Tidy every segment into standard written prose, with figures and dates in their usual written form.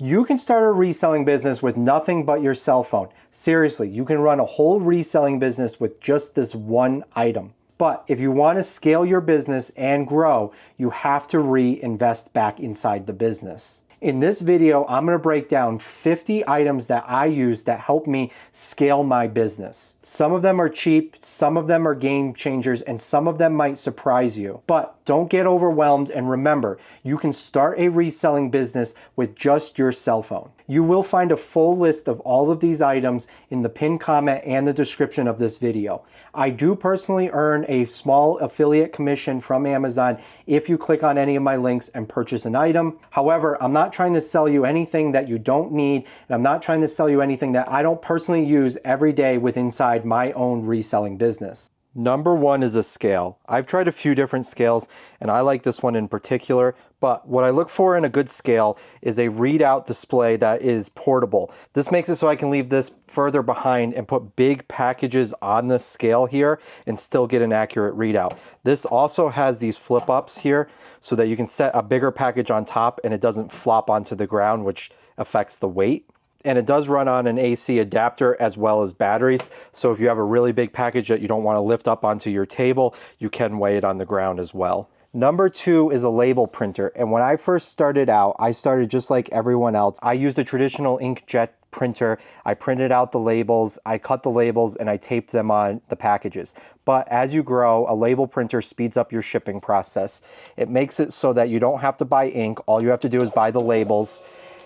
You can start a reselling business with nothing but your cell phone. Seriously, you can run a whole reselling business with just this one item. But if you want to scale your business and grow, you have to reinvest back inside the business. In this video, I'm going to break down 50 items that I use that help me scale my business. Some of them are cheap, some of them are game changers, and some of them might surprise you. But don't get overwhelmed, and remember, you can start a reselling business with just your cell phone. You will find a full list of all of these items in the pinned comment and the description of this video. I do personally earn a small affiliate commission from Amazon if you click on any of my links and purchase an item. However, I'm not trying to sell you anything that you don't need, and I'm not trying to sell you anything that I don't personally use every day with inside my own reselling business. Number one is a scale. I've tried a few different scales and I like this one in particular, but what I look for in a good scale is a readout display that is portable. This makes it so I can leave this further behind and put big packages on the scale here and still get an accurate readout. This also has these flip ups here so that you can set a bigger package on top and it doesn't flop onto the ground, which affects the weight. And it does run on an AC adapter as well as batteries. So if you have a really big package that you don't want to lift up onto your table, you can weigh it on the ground as well. Number two is a label printer. And when I first started out, I started just like everyone else. I used a traditional inkjet printer. I printed out the labels, I cut the labels, and I taped them on the packages. But as you grow, a label printer speeds up your shipping process. It makes it so that you don't have to buy ink. All you have to do is buy the labels.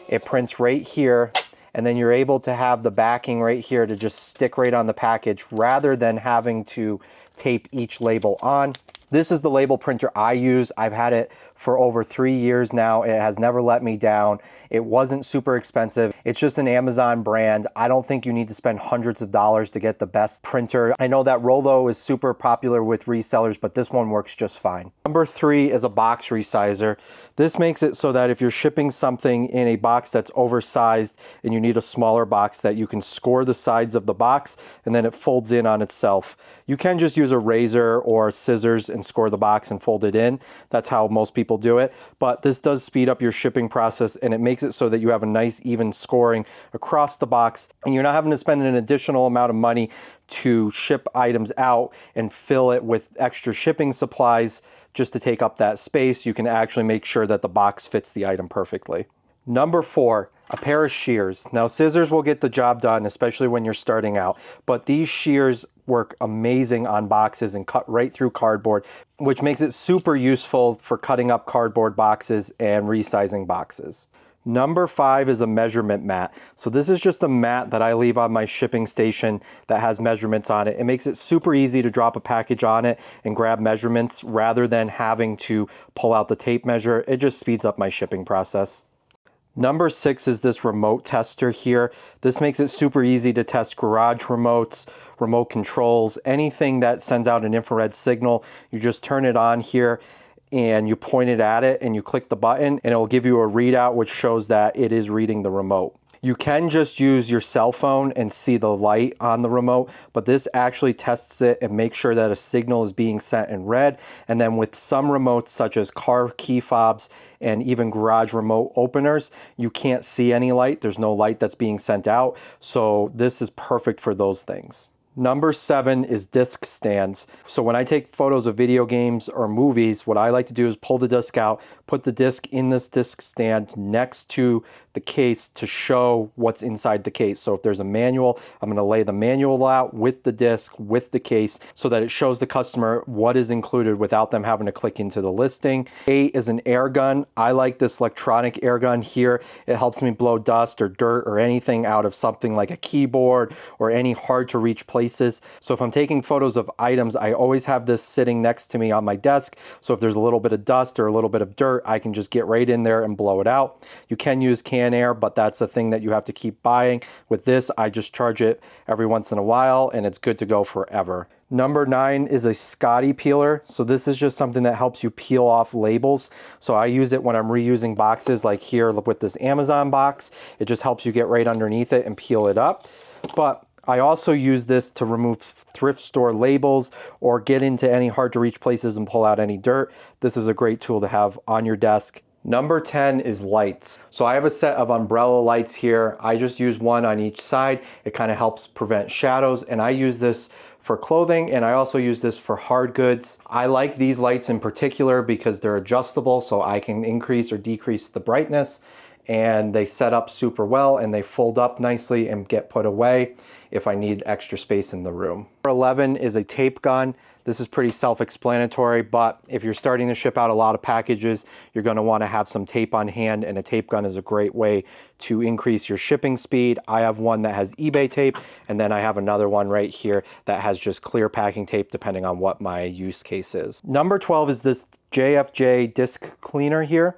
It prints right here. And then you're able to have the backing right here to just stick right on the package rather than having to tape each label on. This is the label printer I use. I've had it for over 3 years now. It has never let me down. It wasn't super expensive. It's just an Amazon brand. I don't think you need to spend hundreds of dollars to get the best printer. I know that Rollo is super popular with resellers, but this one works just fine. Number three is a box resizer. This makes it so that if you're shipping something in a box that's oversized and you need a smaller box, that you can score the sides of the box and then it folds in on itself. You can just use a razor or scissors and score the box and fold it in. That's how most people do it. But this does speed up your shipping process and it makes it so that you have a nice even scoring across the box and you're not having to spend an additional amount of money to ship items out and fill it with extra shipping supplies just to take up that space. You can actually make sure that the box fits the item perfectly. Number four, a pair of shears. Now scissors will get the job done, especially when you're starting out, but these shears work amazing on boxes and cut right through cardboard, which makes it super useful for cutting up cardboard boxes and resizing boxes. Number five is a measurement mat. So this is just a mat that I leave on my shipping station that has measurements on it. It makes it super easy to drop a package on it and grab measurements rather than having to pull out the tape measure. It just speeds up my shipping process. Number six is this remote tester here. This makes it super easy to test garage remotes, remote controls, anything that sends out an infrared signal. You just turn it on here and you point it at it and you click the button and it will give you a readout which shows that it is reading the remote. You can just use your cell phone and see the light on the remote, but this actually tests it and makes sure that a signal is being sent in red. And then with some remotes such as car key fobs and even garage remote openers, you can't see any light. There's no light that's being sent out. So this is perfect for those things. Number seven is disc stands. So when I take photos of video games or movies, what I like to do is pull the disc out, put the disc in this disc stand next to the case to show what's inside the case. So if there's a manual, I'm going to lay the manual out with the disc, with the case, so that it shows the customer what is included without them having to click into the listing. 8 is an air gun. I like this electronic air gun here. It helps me blow dust or dirt or anything out of something like a keyboard or any hard to reach places. So if I'm taking photos of items, I always have this sitting next to me on my desk. So if there's a little bit of dust or a little bit of dirt, I can just get right in there and blow it out. You can use can air, but that's a thing that you have to keep buying. With this, I just charge it every once in a while and it's good to go forever. Number 9 is a Scotty peeler. So this is just something that helps you peel off labels. So I use it when I'm reusing boxes like here with this Amazon box. It just helps you get right underneath it and peel it up. But I also use this to remove thrift store labels or get into any hard to reach places and pull out any dirt. This is a great tool to have on your desk. Number 10 is lights. So I have a set of umbrella lights here. I just use one on each side. It kind of helps prevent shadows, and I use this for clothing, and I also use this for hard goods. I like these lights in particular because they're adjustable, so I can increase or decrease the brightness, and they set up super well, and they fold up nicely and get put away if I need extra space in the room. Number 11 is a tape gun. This is pretty self-explanatory, but if you're starting to ship out a lot of packages, you're going to want to have some tape on hand, and a tape gun is a great way to increase your shipping speed. I have one that has eBay tape, and then I have another one right here that has just clear packing tape, depending on what my use case is. Number 12 is this JFJ disc cleaner here.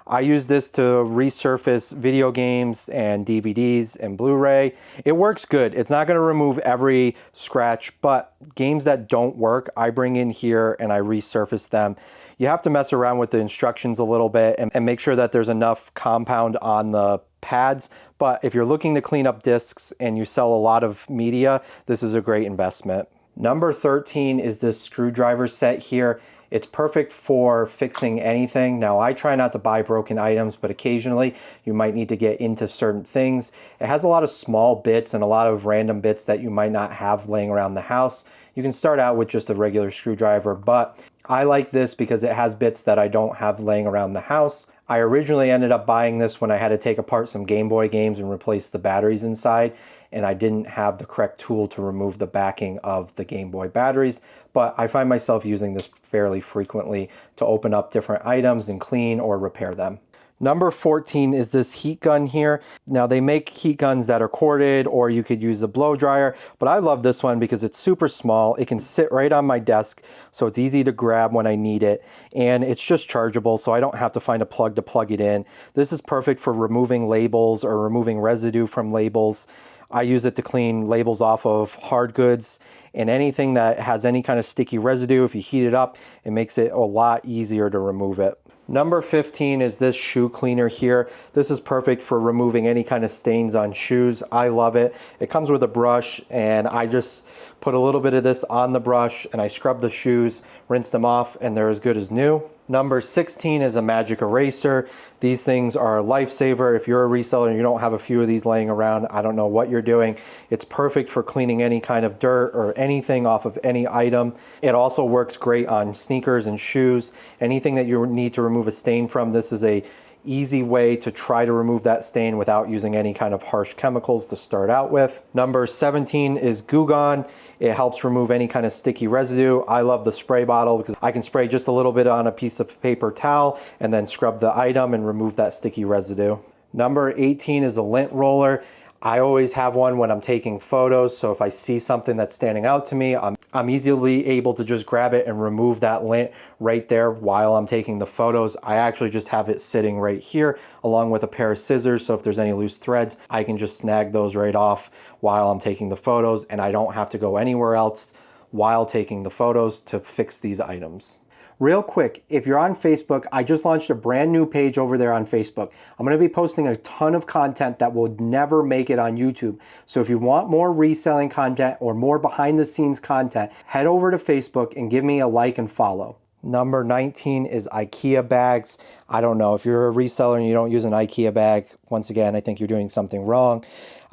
I use this to resurface video games and DVDs and Blu-ray. It works good. It's not going to remove every scratch, but games that don't work, I bring in here and I resurface them. You have to mess around with the instructions a little bit and make sure that there's enough compound on the pads. But if you're looking to clean up discs and you sell a lot of media, this is a great investment. Number 13 is this screwdriver set here. It's perfect for fixing anything. Now, I try not to buy broken items, but occasionally you might need to get into certain things. It has a lot of small bits and a lot of random bits that you might not have laying around the house. You can start out with just a regular screwdriver, but I like this because it has bits that I don't have laying around the house. I originally ended up buying this when I had to take apart some Game Boy games and replace the batteries inside, and I didn't have the correct tool to remove the backing of the Game Boy batteries, but I find myself using this fairly frequently to open up different items and clean or repair them. Number 14 is this heat gun here. Now, they make heat guns that are corded, or you could use a blow dryer, but I love this one because it's super small. It can sit right on my desk, so it's easy to grab when I need it, and it's just chargeable, so I don't have to find a plug to plug it in. This is perfect for removing labels or removing residue from labels. I use it to clean labels off of hard goods and anything that has any kind of sticky residue. If you heat it up, it makes it a lot easier to remove it. Number 15 is this shoe cleaner here. This is perfect for removing any kind of stains on shoes. I love it. It comes with a brush, and I just put a little bit of this on the brush and I scrub the shoes, rinse them off, and they're as good as new. Number 16 is a magic eraser. These things are a lifesaver. If you're a reseller and you don't have a few of these laying around, I don't know what you're doing. It's perfect for cleaning any kind of dirt or anything off of any item. It also works great on sneakers and shoes. Anything that you need to remove a stain from, this is a easy way to try to remove that stain without using any kind of harsh chemicals to start out with. Number 17 is Goo Gone. It helps remove any kind of sticky residue. I love the spray bottle because I can spray just a little bit on a piece of paper towel and then scrub the item and remove that sticky residue. Number 18 is a lint roller. I always have one when I'm taking photos, so if I see something that's standing out to me, I'm easily able to just grab it and remove that lint right there while I'm taking the photos. I actually just have it sitting right here along with a pair of scissors, so if there's any loose threads, I can just snag those right off while I'm taking the photos, and I don't have to go anywhere else while taking the photos to fix these items. Real quick, if you're on Facebook, I just launched a brand new page over there on Facebook. I'm going to be posting a ton of content that will never make it on YouTube. So if you want more reselling content or more behind the scenes content, head over to Facebook and give me a like and follow. Number 19 is IKEA bags. I don't know, if you're a reseller and you don't use an IKEA bag, once again, I think you're doing something wrong.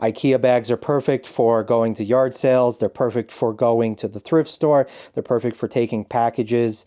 IKEA bags are perfect for going to yard sales. They're perfect for going to the thrift store. They're perfect for taking packages.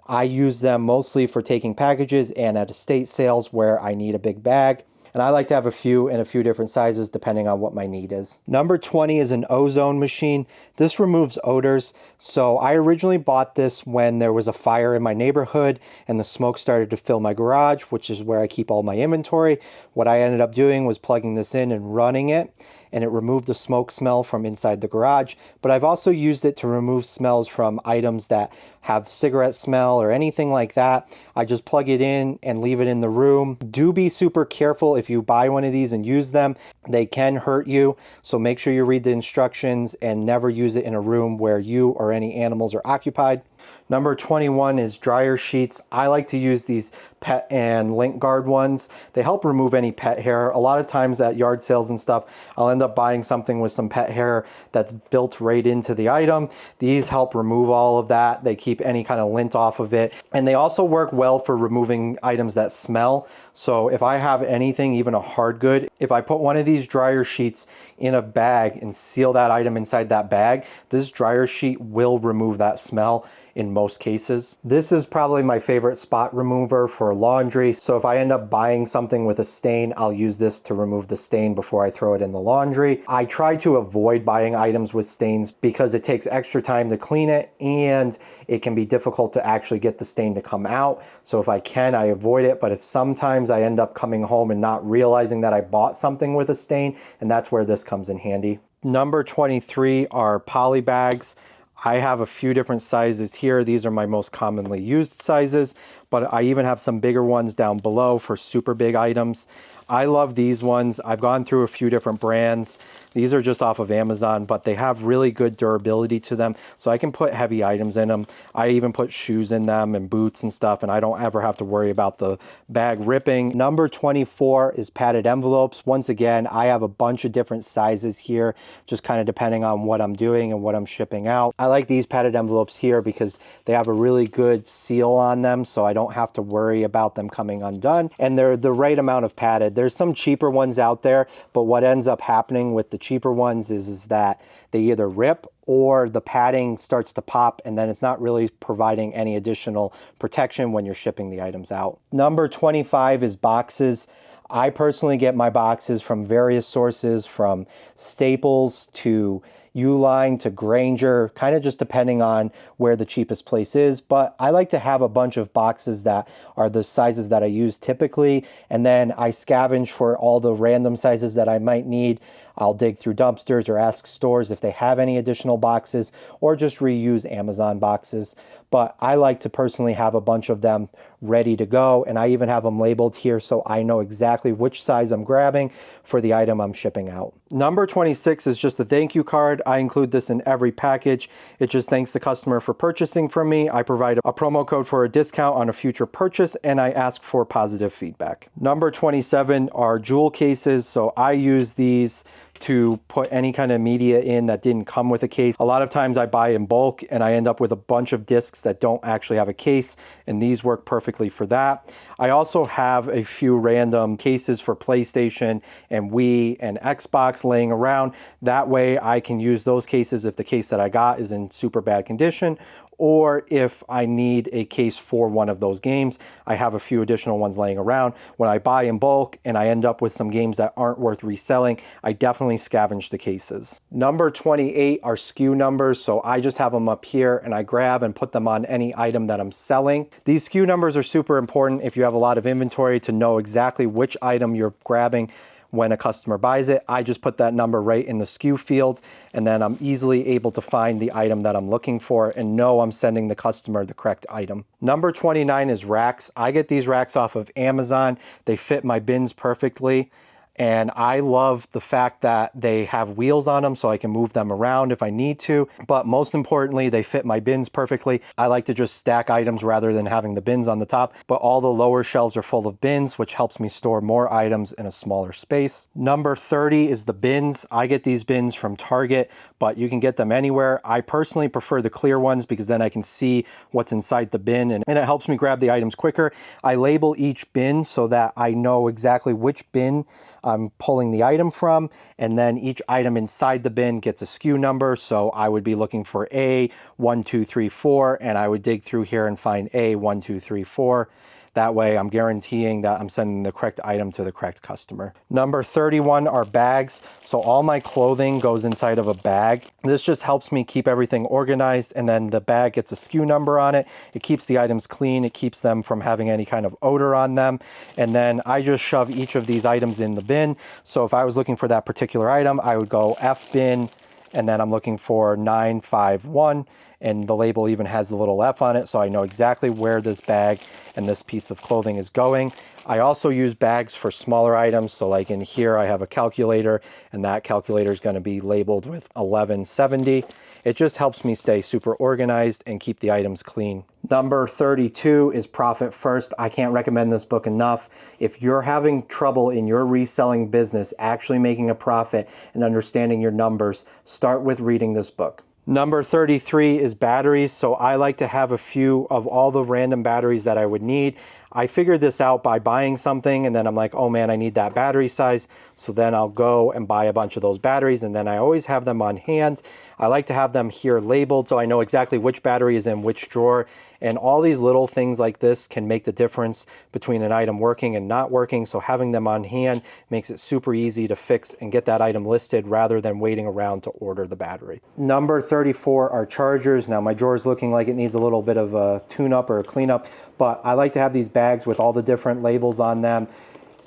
I use them mostly for taking packages and at estate sales where I need a big bag. And I like to have a few in a few different sizes depending on what my need is. Number 20 is an ozone machine. This removes odors. So I originally bought this when there was a fire in my neighborhood and the smoke started to fill my garage, which is where I keep all my inventory. What I ended up doing was plugging this in and running it, and it removed the smoke smell from inside the garage. But I've also used it to remove smells from items that have cigarette smell or anything like that. I just plug it in and leave it in the room. Do be super careful if you buy one of these and use them. They can hurt you, so make sure you read the instructions and never use it in a room where you or any animals are occupied. Number 21 is dryer sheets. I like to use these pet and link guard ones. They help remove any pet hair. A lot of times at yard sales and stuff, I'll end up buying something with some pet hair that's built right into the item. These help remove all of that. They keep any kind of lint off of it. And they also work well for removing items that smell. So if I have anything, even a hard good, if I put one of these dryer sheets in a bag and seal that item inside that bag, this dryer sheet will remove that smell in most cases. This is probably my favorite spot remover for laundry. So if I end up buying something with a stain, I'll use this to remove the stain before I throw it in the laundry. I try to avoid buying items with stains because it takes extra time to clean it and it can be difficult to actually get the stain to come out. So if I can, I avoid it. But if sometimes I end up coming home and not realizing that I bought something with a stain, and that's where this comes in handy. Number 23 are poly bags. I have a few different sizes here. These are my most commonly used sizes, but I even have some bigger ones down below for super big items. I love these ones. I've gone through a few different brands. These are just off of Amazon, but they have really good durability to them. So I can put heavy items in them. I even put shoes in them and boots and stuff, and I don't ever have to worry about the bag ripping. Number 24 is padded envelopes. Once again, I have a bunch of different sizes here, just kind of depending on what I'm doing and what I'm shipping out. I like these padded envelopes here because they have a really good seal on them, so I don't have to worry about them coming undone. And they're the right amount of padded. There's some cheaper ones out there, but what ends up happening with the cheaper ones is that they either rip or the padding starts to pop, and then it's not really providing any additional protection when you're shipping the items out. Number 25 is boxes. I personally get my boxes from various sources, from Staples to Uline to Granger, kind of just depending on where the cheapest place is. But I like to have a bunch of boxes that are the sizes that I use typically, and then I scavenge for all the random sizes that I might need. I'll dig through dumpsters or ask stores if they have any additional boxes, or just reuse Amazon boxes. But I like to personally have a bunch of them ready to go, and I even have them labeled here so I know exactly which size I'm grabbing for the item I'm shipping out. Number 26 is just a thank you card. I include this in every package. It just thanks the customer for purchasing from me. I provide a promo code for a discount on a future purchase, and I ask for positive feedback. Number 27 are jewel cases. So I use these to put any kind of media in that didn't come with a case. A lot of times I buy in bulk and I end up with a bunch of discs that don't actually have a case, and these work perfectly for that. I also have a few random cases for PlayStation and Wii and Xbox laying around. That way I can use those cases if the case that I got is in super bad condition, or if I need a case for one of those games. I have a few additional ones laying around. When I buy in bulk and I end up with some games that aren't worth reselling, I definitely scavenge the cases. Number 28 are SKU numbers, so I just have them up here and I grab and put them on any item that I'm selling. These SKU numbers are super important if you have a lot of inventory to know exactly which item you're grabbing when a customer buys it. I just put that number right in the SKU field, and then I'm easily able to find the item that I'm looking for and know I'm sending the customer the correct item. Number 29 is racks. I get these racks off of Amazon. They fit my bins perfectly. And I love the fact that they have wheels on them so I can move them around if I need to. But most importantly, they fit my bins perfectly. I like to just stack items rather than having the bins on the top. But all the lower shelves are full of bins, which helps me store more items in a smaller space. Number 30 is the bins. I get these bins from Target, but you can get them anywhere. I personally prefer the clear ones because then I can see what's inside the bin, and it helps me grab the items quicker. I label each bin so that I know exactly which bin I'm pulling the item from, and then each item inside the bin gets a SKU number. So I would be looking for A1234, and I would dig through here and find A1234. That way I'm guaranteeing that I'm sending the correct item to the correct customer. Number 31 are bags. So all my clothing goes inside of a bag. This just helps me keep everything organized, and then the bag gets a SKU number on it. It keeps the items clean. It keeps them from having any kind of odor on them. And then I just shove each of these items in the bin. So if I was looking for that particular item, I would go F bin, and then I'm looking for 951. And the label even has a little F on it, so I know exactly where this bag and this piece of clothing is going. I also use bags for smaller items. So like in here, I have a calculator, and that calculator is going to be labeled with 1170. It just helps me stay super organized and keep the items clean. Number 32 is Profit First. I can't recommend this book enough. If you're having trouble in your reselling business, actually making a profit and understanding your numbers, start with reading this book. Number 33 is batteries. So I like to have a few of all the random batteries that I would need. I figured this out by buying something, and then I'm like, oh man, I need that battery size. So then I'll go and buy a bunch of those batteries, and then I always have them on hand. I like to have them here labeled so I know exactly which battery is in which drawer. And all these little things like this can make the difference between an item working and not working. So having them on hand makes it super easy to fix and get that item listed rather than waiting around to order the battery. Number 34 are chargers. Now my drawer is looking like it needs a little bit of a tune-up or a cleanup, but I like to have these bags with all the different labels on them.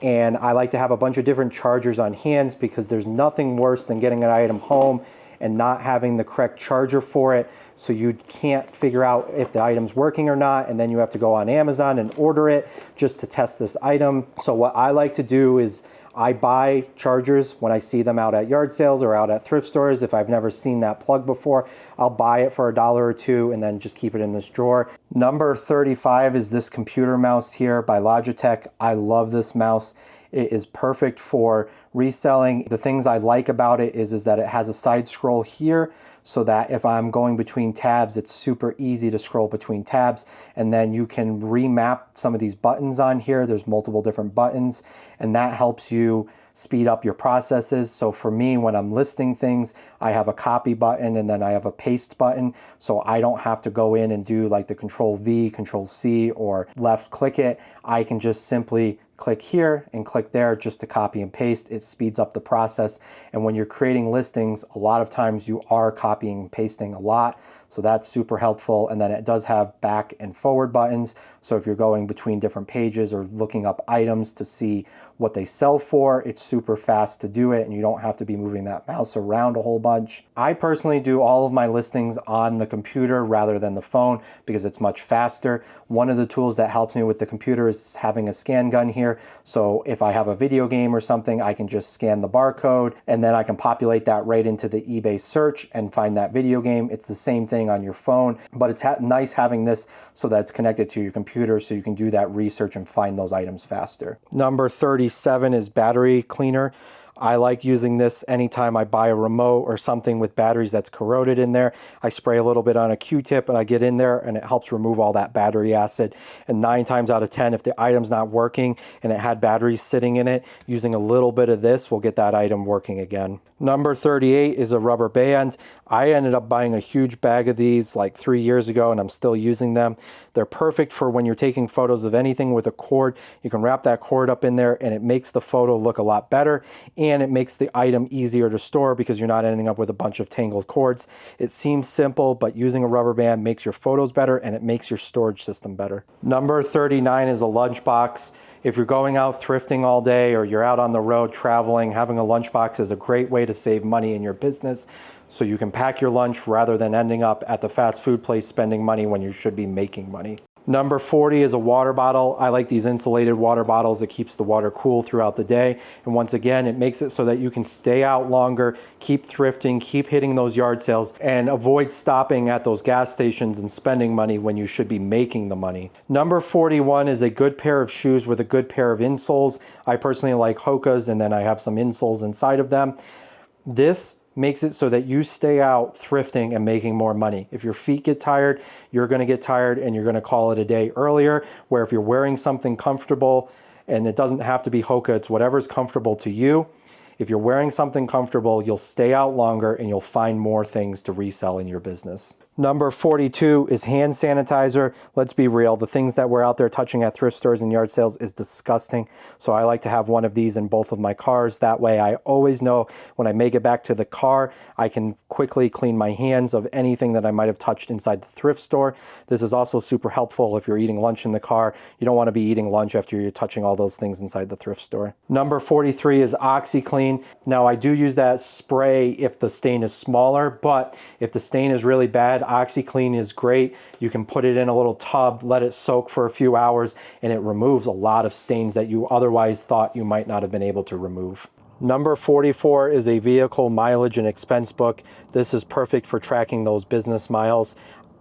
And I like to have a bunch of different chargers on hands because there's nothing worse than getting an item home and not having the correct charger for it. So you can't figure out if the item's working or not, and then you have to go on Amazon and order it just to test this item. So what I like to do is I buy chargers when I see them out at yard sales or out at thrift stores. If I've never seen that plug before, I'll buy it for $1 or $2 and then just keep it in this drawer. Number 35 is this computer mouse here by Logitech. I love this mouse. It is perfect for reselling. The things I like about it is that it has a side scroll here so that if I'm going between tabs, it's super easy to scroll between tabs. And then you can remap some of these buttons on here. There's multiple different buttons, and that helps you speed up your processes. So for me, when I'm listing things, I have a copy button and then I have a paste button. So I don't have to go in and do like the Control V, Control C, or left click it. I can just simply click here and click there just to copy and paste. It speeds up the process. And when you're creating listings, a lot of times you are copying and pasting a lot. So that's super helpful. And then it does have back and forward buttons. So if you're going between different pages or looking up items to see what they sell for, it's super fast to do it and you don't have to be moving that mouse around a whole bunch. I personally do all of my listings on the computer rather than the phone because it's much faster. One of the tools that helps me with the computer is having a scan gun here. So if I have a video game or something, I can just scan the barcode and then I can populate that right into the eBay search and find that video game. It's the same thing on your phone, but it's nice having this so that it's connected to your computer so you can do that research and find those items faster. Number 37 is battery cleaner. I like using this anytime I buy a remote or something with batteries that's corroded in there. I spray a little bit on a Q-tip and I get in there and it helps remove all that battery acid. And 9 times out of 10, if the item's not working and it had batteries sitting in it, using a little bit of this will get that item working again. Number 38 is a rubber band. I ended up buying a huge bag of these like 3 years ago and I'm still using them. They're perfect for when you're taking photos of anything with a cord. You can wrap that cord up in there and it makes the photo look a lot better, and it makes the item easier to store because you're not ending up with a bunch of tangled cords. It seems simple, but using a rubber band makes your photos better and it makes your storage system better. Number 39 is a lunchbox. If you're going out thrifting all day or you're out on the road traveling, having a lunchbox is a great way to save money in your business. So you can pack your lunch rather than ending up at the fast food place spending money when you should be making money. Number 40 is a water bottle. I like these insulated water bottles. It keeps the water cool throughout the day. And once again, it makes it so that you can stay out longer, keep thrifting, keep hitting those yard sales, and avoid stopping at those gas stations and spending money when you should be making the money. Number 41 is a good pair of shoes with a good pair of insoles. I personally like Hoka's, and then I have some insoles inside of them. This makes it so that you stay out thrifting and making more money. If your feet get tired, you're going to get tired and you're going to call it a day earlier. Where if you're wearing something comfortable, and it doesn't have to be Hoka, it's whatever's comfortable to you. If you're wearing something comfortable, you'll stay out longer and you'll find more things to resell in your business. Number 42 is hand sanitizer. Let's be real, the things that we're out there touching at thrift stores and yard sales is disgusting. So I like to have one of these in both of my cars. That way I always know when I make it back to the car, I can quickly clean my hands of anything that I might have touched inside the thrift store. This is also super helpful if you're eating lunch in the car. You don't want to be eating lunch after you're touching all those things inside the thrift store. Number 43 is OxyClean. Now I do use that spray if the stain is smaller, but if the stain is really bad said, OxyClean is great. You can put it in a little tub, let it soak for a few hours, and it removes a lot of stains that you otherwise thought you might not have been able to remove. Number 44 is a vehicle mileage and expense book. This is perfect for tracking those business miles.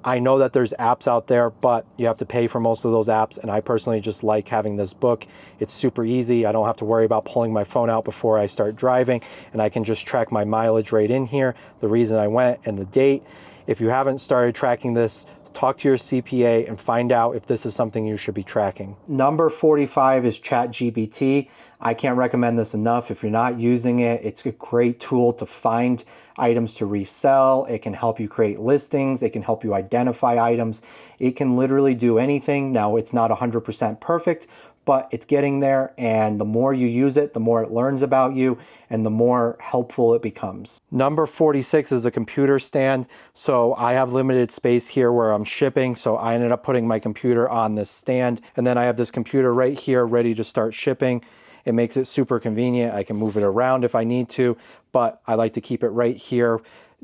I know that there's apps out there, but you have to pay for most of those apps, and I personally just like having this book. It's super easy. I don't have to worry about pulling my phone out before I start driving, and I can just track my mileage right in here, the reason I went and the date. If you haven't started tracking this, talk to your CPA and find out if this is something you should be tracking. Number 45 is ChatGPT. I can't recommend this enough. If you're not using it, it's a great tool to find items to resell. It can help you create listings. It can help you identify items. It can literally do anything. Now, it's not 100% perfect, but it's getting there, and the more you use it, the more it learns about you and the more helpful it becomes. Number 46 is a computer stand. So I have limited space here where I'm shipping, so I ended up putting my computer on this stand, and then I have this computer right here ready to start shipping. It makes it super convenient. I can move it around if I need to, but I like to keep it right here.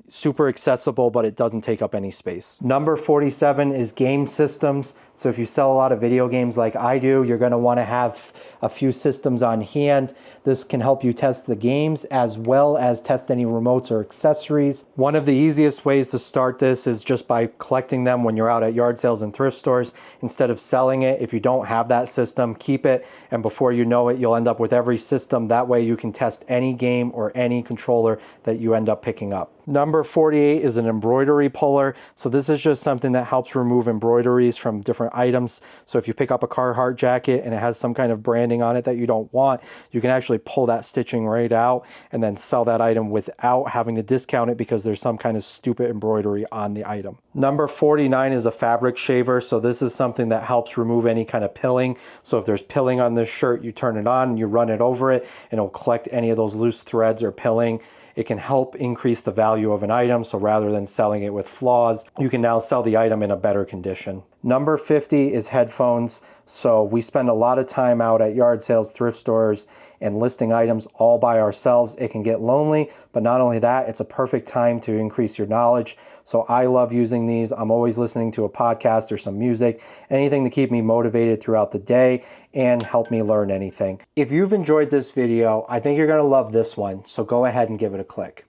Super accessible, but it doesn't take up any space. Number 47 is game systems. So if you sell a lot of video games like I do, you're going to want to have a few systems on hand. This can help you test the games as well as test any remotes or accessories. One of the easiest ways to start this is just by collecting them when you're out at yard sales and thrift stores instead of selling it. If you don't have that system, keep it, and before you know it, you'll end up with every system. That way you can test any game or any controller that you end up picking up. Number 48 is an embroidery puller. So this is just something that helps remove embroideries from different items. So if you pick up a Carhartt jacket and it has some kind of branding on it that you don't want, you can actually pull that stitching right out and then sell that item without having to discount it because there's some kind of stupid embroidery on the item. Number 49 is a fabric shaver. So this is something that helps remove any kind of pilling. So if there's pilling on this shirt, you turn it on, you run it over it, and it'll collect any of those loose threads or pilling. It can help increase the value of an item, so rather than selling it with flaws, you can now sell the item in a better condition. Number 50 is headphones. So we spend a lot of time out at yard sales, thrift stores, and listing items all by ourselves. It can get lonely, but not only that, it's a perfect time to increase your knowledge. So I love using these. I'm always listening to a podcast or some music, anything to keep me motivated throughout the day and help me learn anything. If you've enjoyed this video, I think you're gonna love this one. So go ahead and give it a click.